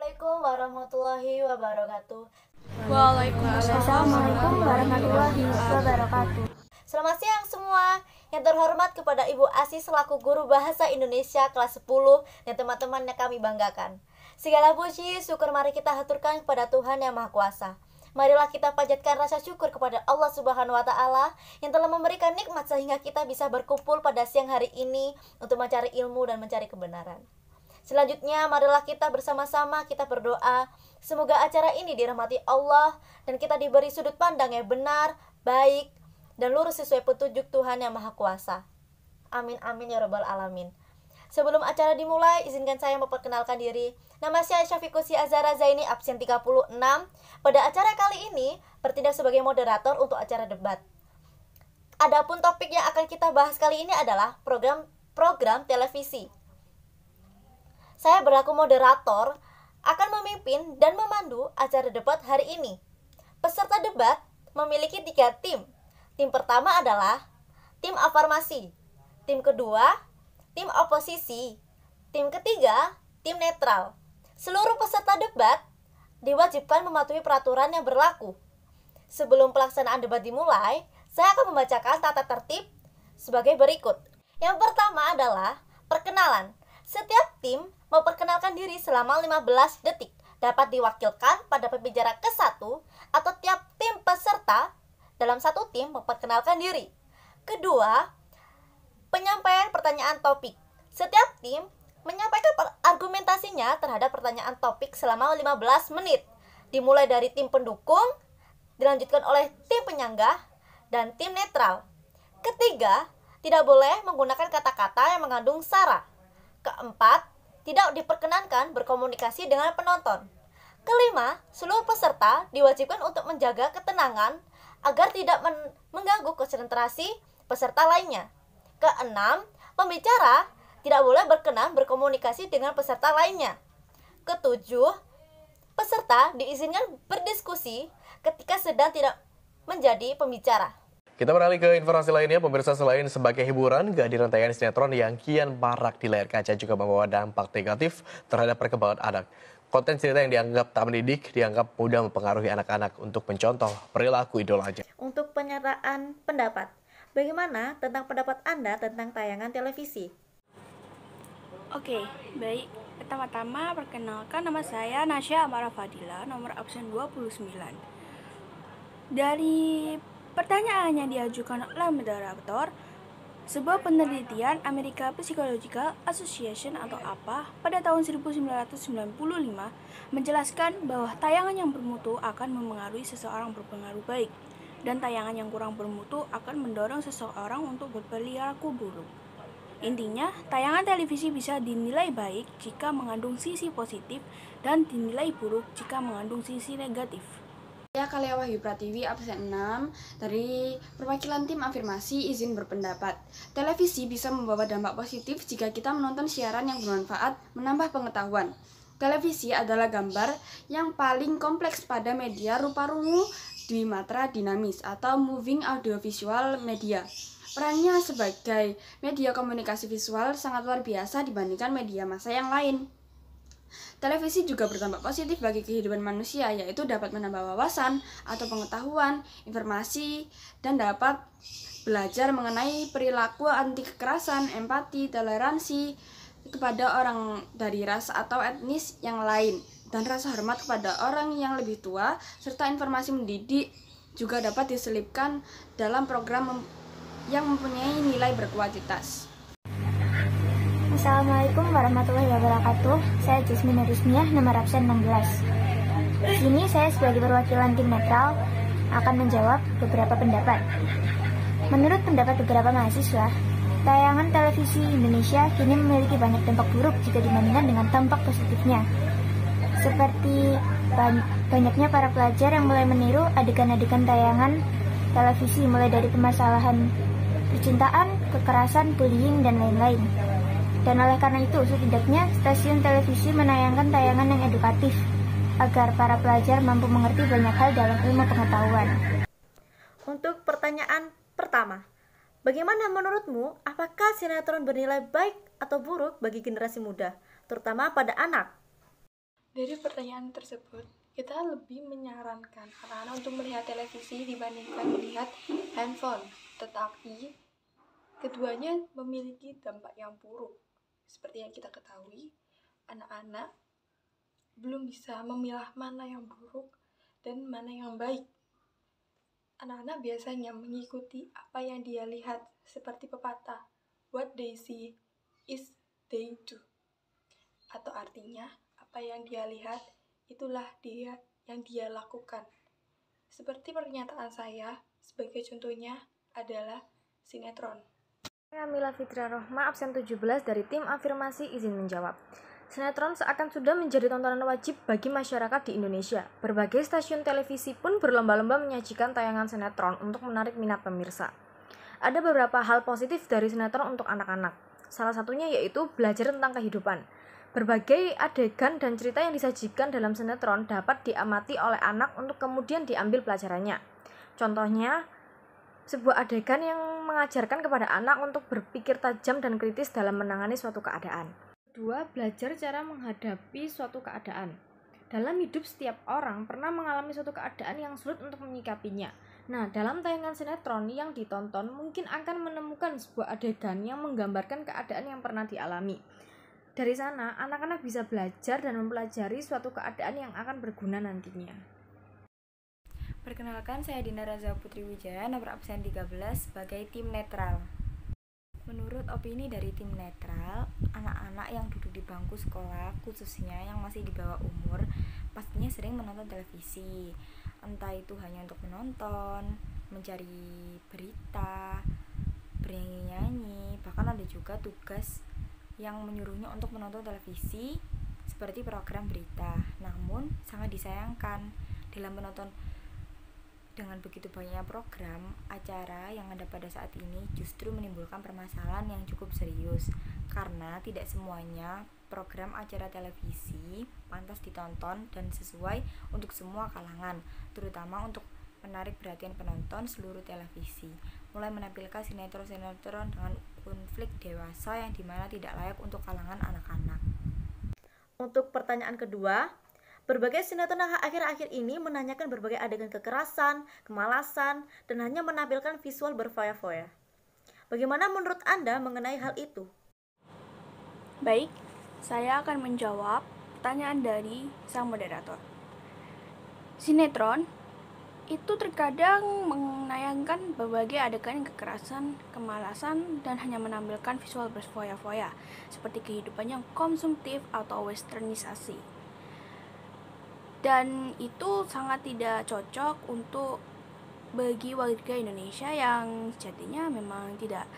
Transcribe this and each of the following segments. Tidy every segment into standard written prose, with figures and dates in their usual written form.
Assalamualaikum warahmatullahi wabarakatuh. Assalamualaikum warahmatullahi wabarakatuh. Selamat siang semua. Yang terhormat kepada Ibu Asi selaku guru bahasa Indonesia kelas 10 dan teman-teman yang kami banggakan. Segala puji syukur mari kita haturkan kepada Tuhan yang Maha Kuasa. Marilah kita panjatkan rasa syukur kepada Allah Subhanahu wa taala yang telah memberikan nikmat sehingga kita bisa berkumpul pada siang hari ini untuk mencari ilmu dan mencari kebenaran. Selanjutnya, marilah kita bersama-sama kita berdoa. Semoga acara ini dirahmati Allah dan kita diberi sudut pandang yang benar, baik, dan lurus sesuai petunjuk Tuhan yang Maha Kuasa. Amin amin ya rabbal alamin. Sebelum acara dimulai, izinkan saya memperkenalkan diri. Nama saya Syafiqusi Azhara Zaini, absen 36. Pada acara kali ini, bertindak sebagai moderator untuk acara debat. Adapun topik yang akan kita bahas kali ini adalah program televisi. Saya berlaku moderator, akan memimpin dan memandu acara debat hari ini. Peserta debat memiliki 3 tim. Tim pertama adalah tim afirmasi, tim kedua, tim oposisi, tim ketiga, tim netral. Seluruh peserta debat diwajibkan mematuhi peraturan yang berlaku. Sebelum pelaksanaan debat dimulai, saya akan membacakan tata tertib sebagai berikut. Yang pertama adalah perkenalan. Setiap tim memperkenalkan diri selama 15 detik. Dapat diwakilkan pada pembicara ke-1 atau tiap tim peserta dalam satu tim memperkenalkan diri. Kedua, penyampaian pertanyaan topik. Setiap tim menyampaikan argumentasinya terhadap pertanyaan topik selama 15 menit. Dimulai dari tim pendukung, dilanjutkan oleh tim penyanggah, dan tim netral. Ketiga, tidak boleh menggunakan kata-kata yang mengandung sara. Keempat, tidak diperkenankan berkomunikasi dengan penonton. Kelima, seluruh peserta diwajibkan untuk menjaga ketenangan agar tidak mengganggu konsentrasi peserta lainnya. Keenam, pembicara tidak boleh berkenan berkomunikasi dengan peserta lainnya. Ketujuh, peserta diizinkan berdiskusi ketika sedang tidak menjadi pembicara. Kita beralih ke informasi lainnya. Pemirsa, selain sebagai hiburan, kehadiran tayangan sinetron yang kian marak di layar kaca juga membawa dampak negatif terhadap perkembangan anak. Konten cerita yang dianggap tak mendidik dianggap mudah mempengaruhi anak-anak untuk mencontoh perilaku idolanya. Untuk penyertaan pendapat, bagaimana tentang pendapat Anda tentang tayangan televisi? Oke, baik. Pertama-tama perkenalkan, nama saya Nasya Amara Fadila, nomor absen 29. Dari pertanyaan yang diajukan oleh moderator, sebuah penelitian American Psychological Association atau APA pada tahun 1995 menjelaskan bahwa tayangan yang bermutu akan memengaruhi seseorang berpengaruh baik dan tayangan yang kurang bermutu akan mendorong seseorang untuk berperilaku buruk. Intinya, tayangan televisi bisa dinilai baik jika mengandung sisi positif dan dinilai buruk jika mengandung sisi negatif. Saya Kalia Wahyu Pratiwi, absen 6, dari perwakilan tim afirmasi izin berpendapat. Televisi bisa membawa dampak positif jika kita menonton siaran yang bermanfaat, menambah pengetahuan. Televisi adalah gambar yang paling kompleks pada media rupa rungu dimatra dinamis atau moving audiovisual media. Perannya sebagai media komunikasi visual sangat luar biasa dibandingkan media massa yang lain. Televisi juga berdampak positif bagi kehidupan manusia, yaitu dapat menambah wawasan atau pengetahuan, informasi, dan dapat belajar mengenai perilaku anti kekerasan, empati, toleransi kepada orang dari ras atau etnis yang lain, dan rasa hormat kepada orang yang lebih tua, serta informasi mendidik juga dapat diselipkan dalam program yang mempunyai nilai berkualitas. Assalamualaikum warahmatullahi wabarakatuh. Saya Jasmine Rusmiah, nomor absen 16. Di sini saya sebagai perwakilan tim netral akan menjawab beberapa pendapat. Menurut pendapat beberapa mahasiswa, tayangan televisi Indonesia kini memiliki banyak dampak buruk jika dibandingkan dengan dampak positifnya. Seperti banyaknya para pelajar yang mulai meniru adegan-adegan tayangan televisi mulai dari permasalahan percintaan, kekerasan, bullying, dan lain-lain. Dan oleh karena itu, setidaknya stasiun televisi menayangkan tayangan yang edukatif agar para pelajar mampu mengerti banyak hal dalam ilmu pengetahuan. Untuk pertanyaan pertama, bagaimana menurutmu, apakah sinetron bernilai baik atau buruk bagi generasi muda, terutama pada anak? Dari pertanyaan tersebut, kita lebih menyarankan anak-anak untuk melihat televisi dibandingkan melihat handphone. Tetapi, keduanya memiliki dampak yang buruk. Seperti yang kita ketahui, anak-anak belum bisa memilah mana yang buruk dan mana yang baik. Anak-anak biasanya mengikuti apa yang dia lihat, seperti pepatah, what they see is they do. Atau artinya, apa yang dia lihat, itulah dia yang dia lakukan. Seperti pernyataan saya, sebagai contohnya adalah sinetron. Saya Mila Fitra Rohma, absen 17 dari tim Afirmasi Izin Menjawab. Sinetron seakan sudah menjadi tontonan wajib bagi masyarakat di Indonesia. Berbagai stasiun televisi pun berlomba-lomba menyajikan tayangan sinetron untuk menarik minat pemirsa. Ada beberapa hal positif dari sinetron untuk anak-anak. Salah satunya yaitu belajar tentang kehidupan. Berbagai adegan dan cerita yang disajikan dalam sinetron dapat diamati oleh anak untuk kemudian diambil pelajarannya. Contohnya, sebuah adegan yang mengajarkan kepada anak untuk berpikir tajam dan kritis dalam menangani suatu keadaan. Kedua, belajar cara menghadapi suatu keadaan. Dalam hidup setiap orang pernah mengalami suatu keadaan yang sulit untuk menyikapinya. Nah, dalam tayangan sinetron yang ditonton mungkin akan menemukan sebuah adegan yang menggambarkan keadaan yang pernah dialami. Dari sana, anak-anak bisa belajar dan mempelajari suatu keadaan yang akan berguna nantinya. Perkenalkan, saya Dina Raza Putri Wijaya, nomor absen 13 sebagai tim netral. Menurut opini dari tim netral, anak-anak yang duduk di bangku sekolah, khususnya yang masih di bawah umur, pastinya sering menonton televisi. Entah itu hanya untuk menonton, mencari berita, bernyanyi-nyanyi, bahkan ada juga tugas yang menyuruhnya untuk menonton televisi seperti program berita. Namun, sangat disayangkan dalam menonton dengan begitu banyaknya program, acara yang ada pada saat ini justru menimbulkan permasalahan yang cukup serius. Karena tidak semuanya program acara televisi pantas ditonton dan sesuai untuk semua kalangan, terutama untuk menarik perhatian penonton seluruh televisi. Mulai menampilkan sinetron-sinetron dengan konflik dewasa yang dimana tidak layak untuk kalangan anak-anak. Untuk pertanyaan kedua, berbagai sinetron akhir-akhir ini menanyakan berbagai adegan kekerasan, kemalasan, dan hanya menampilkan visual berfoya-foya. Bagaimana menurut Anda mengenai hal itu? Baik, saya akan menjawab pertanyaan dari sang moderator. Sinetron itu terkadang menayangkan berbagai adegan kekerasan, kemalasan, dan hanya menampilkan visual berfoya-foya, seperti kehidupan yang konsumtif atau westernisasi. Dan itu sangat tidak cocok untuk bagi warga Indonesia yang sejatinya memang tidak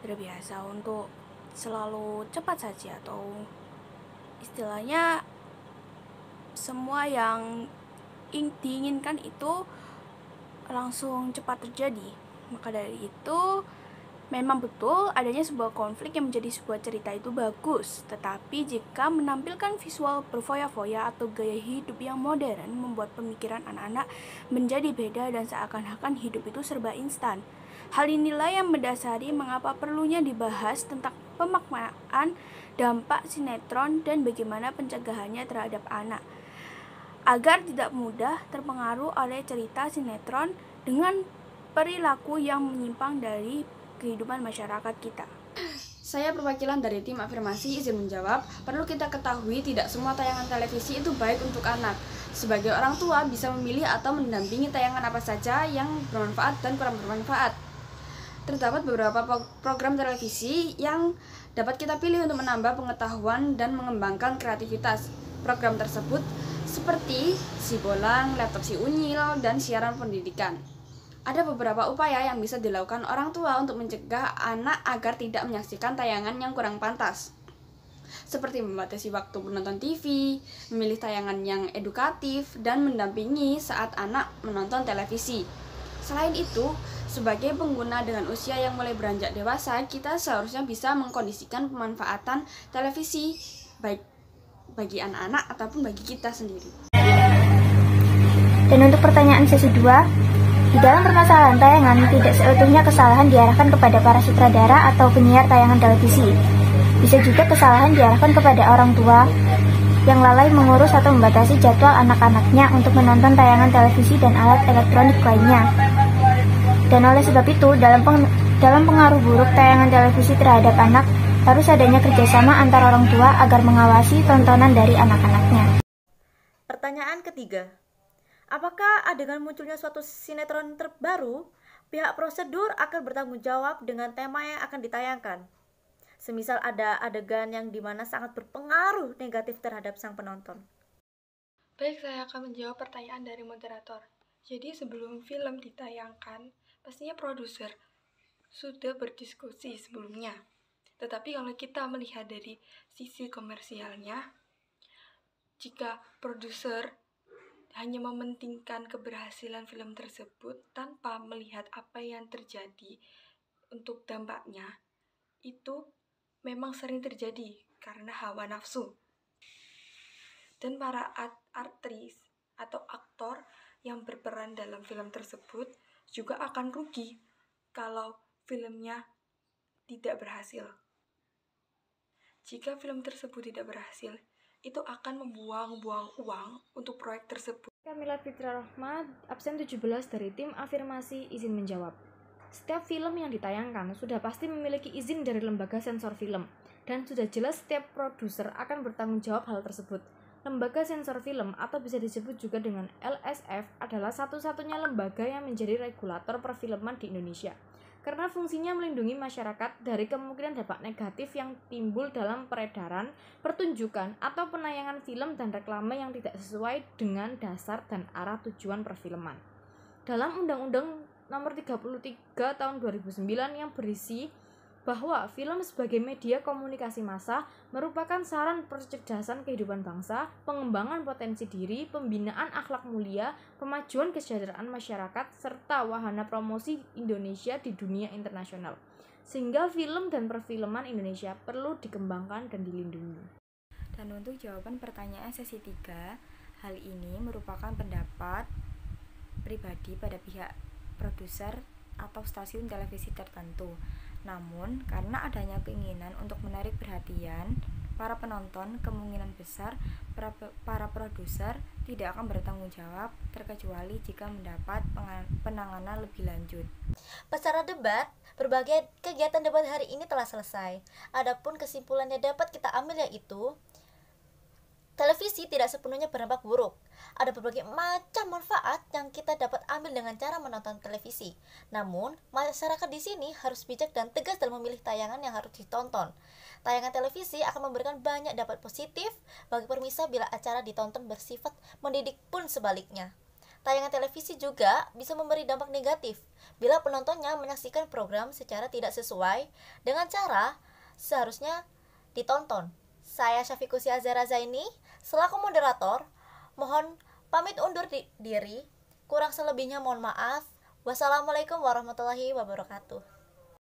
terbiasa untuk selalu cepat saja, atau istilahnya semua yang diinginkan itu langsung cepat terjadi. Maka dari itu memang betul adanya sebuah konflik yang menjadi sebuah cerita itu bagus, tetapi jika menampilkan visual berfoya-foya atau gaya hidup yang modern membuat pemikiran anak-anak menjadi beda dan seakan-akan hidup itu serba instan. Hal inilah yang mendasari mengapa perlunya dibahas tentang pemaknaan dampak sinetron dan bagaimana pencegahannya terhadap anak, agar tidak mudah terpengaruh oleh cerita sinetron dengan perilaku yang menyimpang dari kehidupan masyarakat kita. Saya perwakilan dari tim Afirmasi Izin Menjawab. Perlu kita ketahui tidak semua tayangan televisi itu baik untuk anak. Sebagai orang tua bisa memilih atau mendampingi tayangan apa saja yang bermanfaat dan kurang bermanfaat. Terdapat beberapa program televisi yang dapat kita pilih untuk menambah pengetahuan dan mengembangkan kreativitas. Program tersebut seperti Si Bolang, Laptop Si Unyil, dan siaran pendidikan. Ada beberapa upaya yang bisa dilakukan orang tua untuk mencegah anak agar tidak menyaksikan tayangan yang kurang pantas. Seperti membatasi waktu menonton TV, memilih tayangan yang edukatif, dan mendampingi saat anak menonton televisi. Selain itu, sebagai pengguna dengan usia yang mulai beranjak dewasa, kita seharusnya bisa mengkondisikan pemanfaatan televisi baik bagi anak-anak ataupun bagi kita sendiri. Dan untuk pertanyaan sesi 2, di dalam permasalahan tayangan, tidak seutuhnya kesalahan diarahkan kepada para sutradara atau penyiar tayangan televisi. Bisa juga kesalahan diarahkan kepada orang tua yang lalai mengurus atau membatasi jadwal anak-anaknya untuk menonton tayangan televisi dan alat elektronik lainnya. Dan oleh sebab itu, dalam pengaruh buruk tayangan televisi terhadap anak, harus adanya kerjasama antara orang tua agar mengawasi tontonan dari anak-anaknya. Pertanyaan ketiga, apakah dengan munculnya suatu sinetron terbaru, pihak prosedur akan bertanggung jawab dengan tema yang akan ditayangkan? Semisal ada adegan yang dimana sangat berpengaruh negatif terhadap sang penonton. Baik, saya akan menjawab pertanyaan dari moderator. Jadi sebelum film ditayangkan, pastinya produser sudah berdiskusi sebelumnya. Tetapi kalau kita melihat dari sisi komersialnya, jika produser hanya mementingkan keberhasilan film tersebut tanpa melihat apa yang terjadi untuk dampaknya, itu memang sering terjadi karena hawa nafsu. Dan para aktris atau aktor yang berperan dalam film tersebut juga akan rugi kalau filmnya tidak berhasil. Jika film tersebut tidak berhasil, itu akan membuang-buang uang untuk proyek tersebut. Kamila Fitra Rahma, absen 17 dari tim Afirmasi Izin Menjawab. Setiap film yang ditayangkan sudah pasti memiliki izin dari lembaga sensor film, dan sudah jelas setiap produser akan bertanggung jawab hal tersebut. Lembaga sensor film atau bisa disebut juga dengan LSF adalah satu-satunya lembaga yang menjadi regulator perfilman di Indonesia, karena fungsinya melindungi masyarakat dari kemungkinan dampak negatif yang timbul dalam peredaran, pertunjukan, atau penayangan film dan reklame yang tidak sesuai dengan dasar dan arah tujuan perfilman. Dalam Undang-Undang Nomor 33 Tahun 2009 yang berisi bahwa film sebagai media komunikasi massa merupakan saran percerdasan kehidupan bangsa, pengembangan potensi diri, pembinaan akhlak mulia, pemajuan kesejahteraan masyarakat, serta wahana promosi Indonesia di dunia internasional. Sehingga film dan perfilman Indonesia perlu dikembangkan dan dilindungi. Dan untuk jawaban pertanyaan sesi 3, hal ini merupakan pendapat pribadi pada pihak produser atau stasiun televisi tertentu. Namun, karena adanya keinginan untuk menarik perhatian para penonton, kemungkinan besar para produser tidak akan bertanggung jawab terkecuali jika mendapat penanganan lebih lanjut. Peserta debat, berbagai kegiatan debat hari ini telah selesai. Adapun kesimpulan yang dapat kita ambil yaitu televisi tidak sepenuhnya berdampak buruk. Ada berbagai macam manfaat yang kita dapat ambil dengan cara menonton televisi. Namun, masyarakat di sini harus bijak dan tegas dalam memilih tayangan yang harus ditonton. Tayangan televisi akan memberikan banyak dampak positif bagi pemirsa bila acara ditonton bersifat mendidik pun sebaliknya. Tayangan televisi juga bisa memberi dampak negatif bila penontonnya menyaksikan program secara tidak sesuai dengan cara seharusnya ditonton. Saya Syafiqusi Azhara Zaini, selaku moderator, mohon pamit undur diri. Kurang selebihnya mohon maaf. Wassalamualaikum warahmatullahi wabarakatuh.